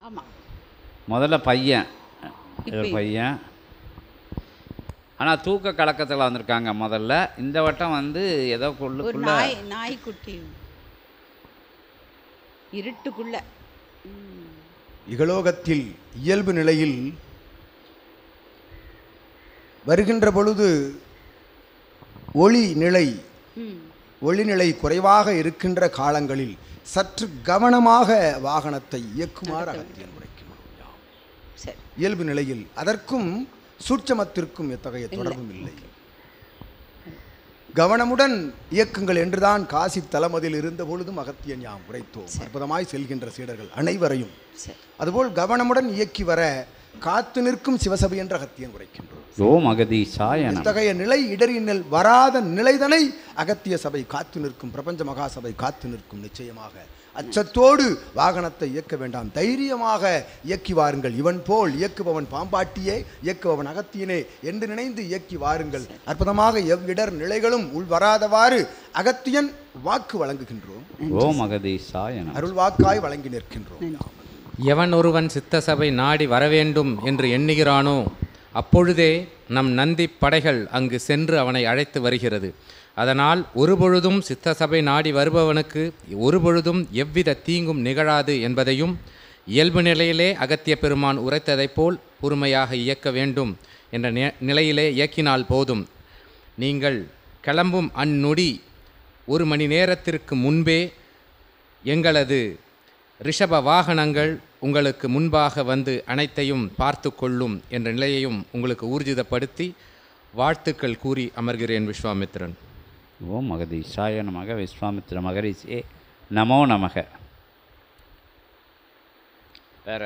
ஆமாம். முதல்ல பையன் ஒரு இப்போ பையன். ஆனால் தூக்க கலக்கத்தில் வந்திருக்காங்க முதல்ல. இந்த வட்டம் வந்து ஏதோ ஒரு கொள்ளுக்குள்ள நாய்க்குட்டி இருட்டுக்குள்ள. இகலோகத்தில் இயல்பு நிலையில் வருகின்ற பொழுது ஒளிநிலை குறைவாக இருக்கின்ற காலங்களில் சற்று கவனமாக வாகனத்தை இயக்குமாறு அகத்தியன் உரைக்கின்றோம். சரி. இயல்பு நிலையில் அதற்கும் சூட்சமத்திற்கும் எத்தகைய தொடர்பும் இல்லை. கவனமுடன் இயக்குங்கள் என்றுதான் காசி தலமதில் இருந்த பொழுதும் அகத்தியன் யாம் உரைத்தோம். அற்புதமாய் செல்கின்ற சீடர்கள் அனைவரையும் அதுபோல் கவனமுடன் இயக்கி வர காத்து நிற்கும் சிவசபை என்ற அகத்தியன் உரைக்கின்றோம். ஓம் அகதீசாய நமः. இத்தகைய நிலை இடறினல் வராத நிலைதனை அகத்திய சபை காத்து நிற்கும். பிரபஞ்ச மகாசபை காத்து நிற்கும். நிச்சயமாக அச்சத்தோடு வாகனத்தை இயக்க வேண்டாம், தைரியமாக இயக்கி வாருங்கள். இவன் போல் இயக்குபவன் பாம்பாட்டியே, இயக்குபவன் அகத்தியனே என்று நினைந்து இயக்கி வாருங்கள். அற்புதமாக எவ்விடர் நிலைகளும் உள் வராதவாறு அகத்தியன் வாக்கு வழங்குகின்றோம். ஓம் அகதீசாய நமः. அருள் வாக்காய் வழங்கி நிற்கின்றோம். எவன் ஒருவன் சித்தசபை நாடி வரவேண்டும் என்று எண்ணுகிறானோ அப்பொழுதே நம் நந்தி படைகள் அங்கு சென்று அவனை அழைத்து வருகிறது. அதனால் ஒருபொழுதும் சித்தசபை நாடி வருபவனுக்கு ஒருபொழுதும் எவ்வித தீங்கும் நிகழாது என்பதையும் இயல்பு நிலையிலே அகத்திய பெருமான் உரைத்ததைப் போல் பொறுமையாக இயக்க வேண்டும் என்ற நிலையிலே இயக்கினால் போதும். நீங்கள் கிளம்பும் அந்நொடி 1 மணி நேரத்திற்கு முன்பே எங்களது ரிஷப வாகனங்கள் உங்களுக்கு முன்பாக வந்து அனைத்தையும் பார்த்து கொள்ளும் என்ற நிலையையும் உங்களுக்கு ஊர்ஜிதப்படுத்தி வாழ்த்துக்கள் கூறி அமர்கிறேன். விஸ்வாமித்திரன். ஓம் அகதீசாய நமக. விஸ்வாமித்திர மகரிஷியே நமோ நமக. வேற